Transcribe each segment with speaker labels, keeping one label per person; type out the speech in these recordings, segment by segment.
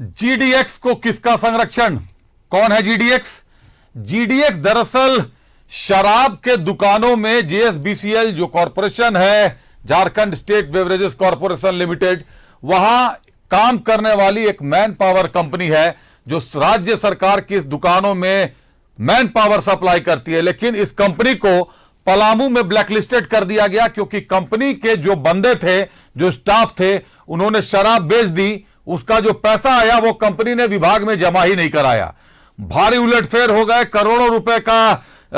Speaker 1: जीडीएक्स को किसका संरक्षण? कौन है जीडीएक्स? जीडीएक्स दरअसल शराब के दुकानों में जेएसबीसीएल जो कॉरपोरेशन है, Jharkhand state beverages corporation limited, वहां काम करने वाली एक मैन पावर कंपनी है जो राज्य सरकार की इस दुकानों में मैन पावर सप्लाई करती है। लेकिन इस कंपनी को पलामू में ब्लैकलिस्टेड कर दिया गया क्योंकि कंपनी के जो बंदे थे, जो स्टाफ थे, उन्होंने शराब बेच दी। उसका जो पैसा आया वो कंपनी ने विभाग में जमा ही नहीं कराया। भारी उलटफेर हो गए, करोड़ों रुपए का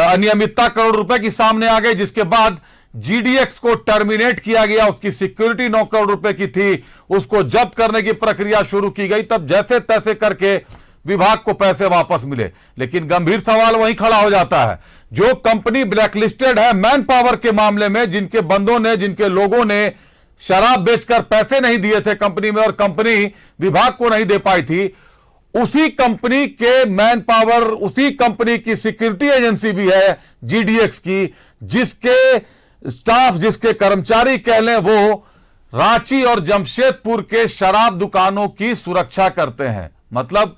Speaker 1: अनियमितता करोड़ रुपए की सामने आ गई, जिसके बाद जीडीएक्स को टर्मिनेट किया गया। उसकी सिक्योरिटी 9 करोड़ रुपए की थी, उसको जब्त करने की प्रक्रिया शुरू की गई। तब जैसे तैसे करके विभाग को पैसे वापस मिले। लेकिन गंभीर सवाल वहीं खड़ा हो जाता है, जो कंपनी ब्लैकलिस्टेड है मैन पावर के मामले में, जिनके बंदों ने, जिनके लोगों ने शराब बेचकर पैसे नहीं दिए थे कंपनी में और कंपनी विभाग को नहीं दे पाई थी, उसी कंपनी के मैन पावर, उसी कंपनी की सिक्योरिटी एजेंसी भी है जीडीएक्स की, जिसके स्टाफ, जिसके कर्मचारी कह लें, वो रांची और जमशेदपुर के शराब दुकानों की सुरक्षा करते हैं। मतलब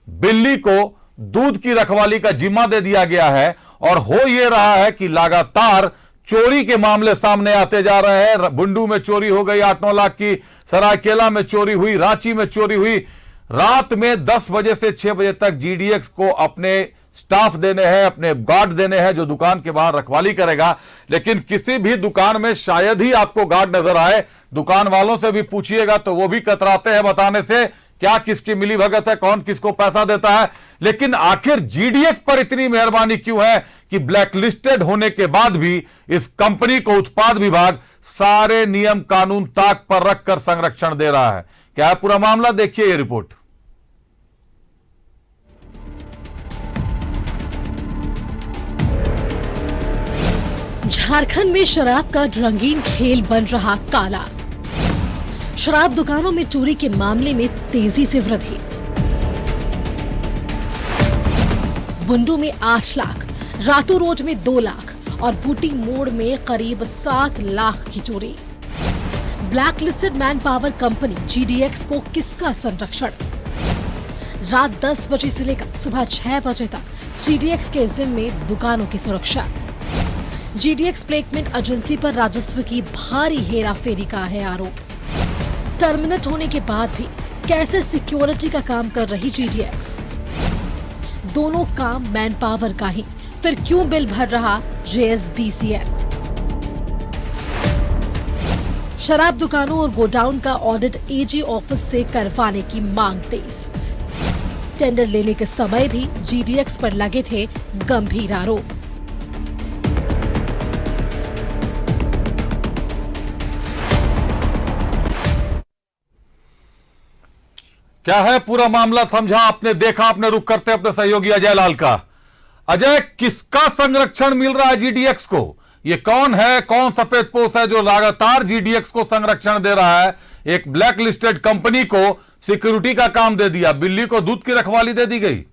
Speaker 1: बिल्ली को दूध की रखवाली का जिम्मा दे दिया गया है। और हो यह रहा है कि लगातार चोरी के मामले सामने आते जा रहे हैं। बुंडू में चोरी हो गई 8-9 लाख की, सरायकेला में चोरी हुई, रांची में चोरी हुई। रात में 10 बजे से 6 बजे तक जीडीएक्स को अपने स्टाफ देने हैं, अपने गार्ड देने हैं जो दुकान के बाहर रखवाली करेगा। लेकिन किसी भी दुकान में शायद ही आपको गार्ड नजर आए। दुकान वालों से भी पूछिएगा तो वो भी कतराते हैं बताने से क्या किसकी मिली भगत है, कौन किसको पैसा देता है। लेकिन आखिर जीडीएक्स पर इतनी मेहरबानी क्यों है कि ब्लैकलिस्टेड होने के बाद भी इस कंपनी को उत्पाद विभाग सारे नियम कानून ताक पर रखकर संरक्षण दे रहा है? क्या है पूरा मामला, देखिए ये रिपोर्ट।
Speaker 2: झारखंड में शराब का रंगीन खेल बन रहा काला। शराब दुकानों में चोरी के मामले में तेजी से वृद्धि। बुंडू में 8 लाख, रातू रोड में 2 लाख और बूटी मोड़ में करीब 7 लाख की चोरी। Black listed manpower company GDX को किसका संरक्षण? रात 10 बजे से लेकर सुबह 6 बजे तक जीडीएक्स के जिम्मे दुकानों की सुरक्षा। जीडीएक्स प्लेसमेंट एजेंसी पर राजस्व की भारी हेराफेरी का है आरोप। टर्मिनेट होने के बाद भी कैसे सिक्योरिटी का काम कर रही जीडीएक्स? दोनों काम मैन पावर का ही, फिर क्यों बिल भर रहा जेएसबीसीएल? शराब दुकानों और गोडाउन का ऑडिट एजी ऑफिस से करवाने की मांग तेज। टेंडर लेने के समय भी जीडीएक्स पर लगे थे गंभीर आरोप।
Speaker 1: क्या है पूरा मामला, समझा आपने, देखा आपने। रुक करते अपने सहयोगी अजय लाल का। अजय, किसका संरक्षण मिल रहा है जीडीएक्स को? ये कौन है, कौन सफेद पोश है जो लगातार जीडीएक्स को संरक्षण दे रहा है? एक ब्लैक लिस्टेड कंपनी को सिक्योरिटी का काम दे दिया, बिल्ली को दूध की रखवाली दे दी गई।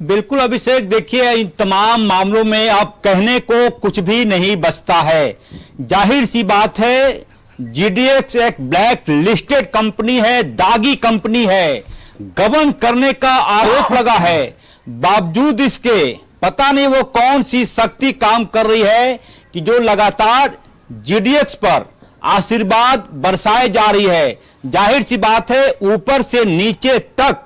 Speaker 3: बिल्कुल अभिषेक, देखिए इन तमाम मामलों में अब कहने को कुछ भी नहीं बचता है। जाहिर सी बात है, जीडीएक्स एक ब्लैक लिस्टेड कंपनी है, दागी कंपनी है, गबन करने का आरोप लगा है। बावजूद इसके पता नहीं वो कौन सी शक्ति काम कर रही है कि जो लगातार जीडीएक्स पर आशीर्वाद बरसाए जा रही है। जाहिर सी बात है, ऊपर से नीचे तक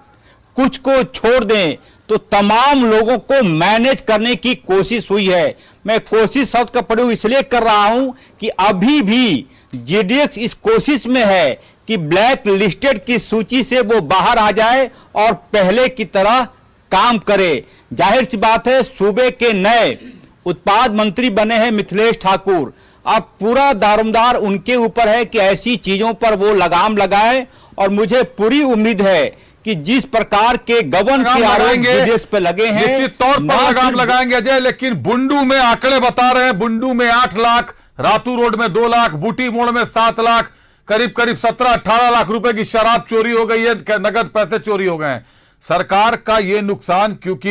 Speaker 3: कुछ को छोड़ दें तो तमाम लोगों को मैनेज करने की कोशिश हुई है। मैं कोशिश शब्द का प्रयोग इसलिए कर रहा हूं कि अभी भी जीडीएक्स इस कोशिश में है कि ब्लैक लिस्टेड की सूची से वो बाहर आ जाए और पहले की तरह काम करे। जाहिर सी बात है, सूबे के नए उत्पाद मंत्री बने हैं मिथिलेश ठाकुर। अब पूरा दारोमदार उनके ऊपर है कि ऐसी चीजों पर वो लगाम लगाए। और मुझे पूरी उम्मीद है कि जिस प्रकार के गबन के आरोप जीडीएक्स पे लगे हैं,
Speaker 1: निश्चित तौर पर लगाम लगाएंगे अजय। लेकिन बुंडू में आंकड़े बता रहे हैं, बुंडू में 8 लाख, रातू रोड में 2 लाख, बूटी मोड़ में 7 लाख, करीब करीब 17-18 लाख रुपए की शराब चोरी हो गई है, नगद पैसे चोरी हो गए हैं। सरकार का ये नुकसान, क्योंकि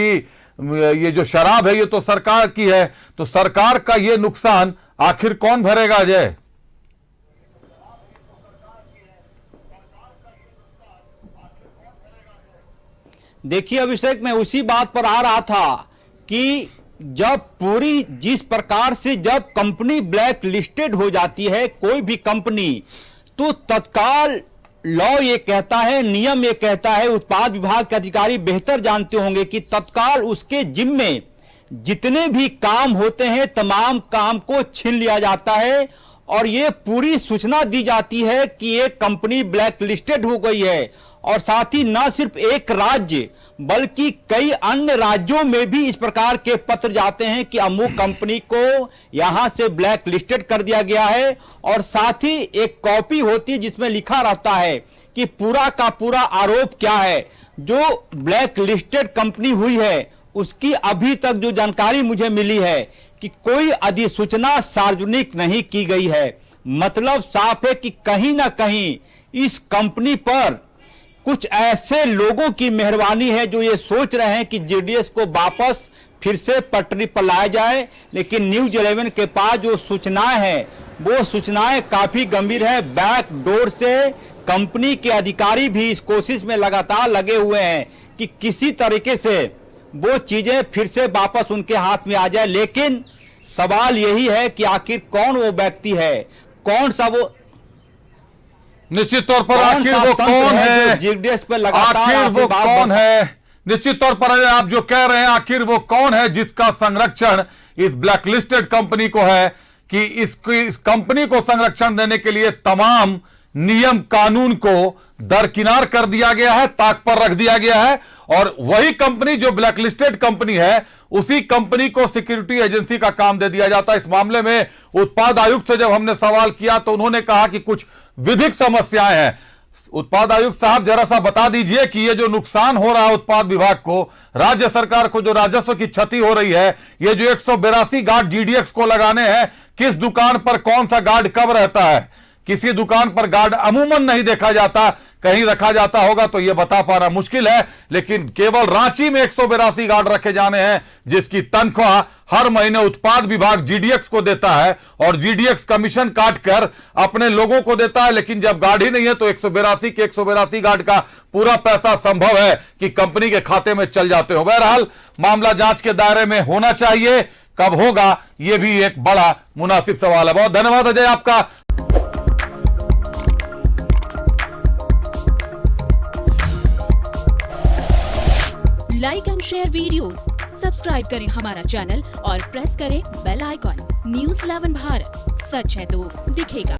Speaker 1: ये जो शराब है ये तो सरकार की है, तो सरकार का ये नुकसान आखिर कौन भरेगा अजय?
Speaker 3: देखिए अभिषेक, मैं उसी बात पर आ रहा था कि जब पूरी जिस प्रकार से जब कंपनी ब्लैक लिस्टेड हो जाती है कोई भी कंपनी, तो तत्काल लॉ ये कहता है, नियम ये कहता है, उत्पाद विभाग के अधिकारी बेहतर जानते होंगे कि तत्काल उसके जिम्मे जितने भी काम होते हैं तमाम काम को छीन लिया जाता है और ये पूरी सूचना दी जाती है कि ये कंपनी ब्लैक लिस्टेड हो गई है। और साथ ही न सिर्फ एक राज्य बल्कि कई अन्य राज्यों में भी इस प्रकार के पत्र जाते हैं कि अमुक कंपनी को यहां से ब्लैक लिस्टेड कर दिया गया है। और साथ ही एक कॉपी होती है जिसमें लिखा रहता है कि पूरा का पूरा आरोप क्या है। जो ब्लैक लिस्टेड कंपनी हुई है उसकी अभी तक जो जानकारी मुझे मिली है कि कोई अधिसूचना सार्वजनिक नहीं की गई है। मतलब साफ है कि कहीं ना कहीं इस कंपनी पर कुछ ऐसे लोगों की मेहरबानी है जो ये सोच रहे हैं कि जेडीएस को वापस फिर से पटरी पर लाया जाए। लेकिन न्यूज 11 के पास जो सूचनाएं हैं वो सूचनाएं काफी गंभीर है। बैक डोर से कंपनी के अधिकारी भी इस कोशिश में लगातार लगे हुए हैं कि किसी तरीके से वो चीजें फिर से वापस उनके हाथ में आ जाए। लेकिन सवाल यही है कि आखिर कौन वो व्यक्ति है, कौन सा वो,
Speaker 1: निश्चित तौर पर आखिर वो कौन है,
Speaker 3: जेडीएस पे लगातार
Speaker 1: आखिर वो कौन है, निश्चित तौर पर आप जो कह रहे हैं आखिर वो कौन है जिसका संरक्षण इस ब्लैकलिस्टेड कंपनी को है कि इस कंपनी को संरक्षण देने के लिए तमाम नियम कानून को दरकिनार कर दिया गया है, ताक पर रख दिया गया है। और वही कंपनी जो ब्लैकलिस्टेड कंपनी है उसी कंपनी को सिक्योरिटी एजेंसी का काम दे दिया जाता है। इस मामले में उत्पाद आयुक्त से जब हमने सवाल किया तो उन्होंने कहा कि कुछ विधिक समस्याएं हैं। उत्पाद आयुक्त साहब जरा सा बता दीजिए कि ये जो नुकसान हो रहा है उत्पाद विभाग को, राज्य सरकार को जो राजस्व की क्षति हो रही है, ये जो 182 गार्ड जीडीएक्स को लगाने हैं, किस दुकान पर कौन सा गार्ड कब रहता है? किसी दुकान पर गार्ड अमूमन नहीं देखा जाता, कहीं रखा जाता होगा तो यह बता पाना मुश्किल है। लेकिन केवल रांची में 182 गार्ड रखे जाने हैं जिसकी तनख्वाह हर महीने उत्पाद विभाग जीडीएक्स को देता है और जीडीएक्स कमीशन काटकर अपने लोगों को देता है। लेकिन जब गार्ड ही नहीं है तो 182 के 182 गार्ड का पूरा पैसा संभव है कि कंपनी के खाते में चल जाते हो। बहरहाल मामला जांच के दायरे में होना चाहिए, कब होगा यह भी एक बड़ा मुनासिब सवाल है। बहुत धन्यवाद अजय आपका।
Speaker 4: Like and share videos, subscribe करें हमारा चैनल और प्रेस करें बेल आइकॉन। न्यूज़ 11 भारत, सच है तो दिखेगा।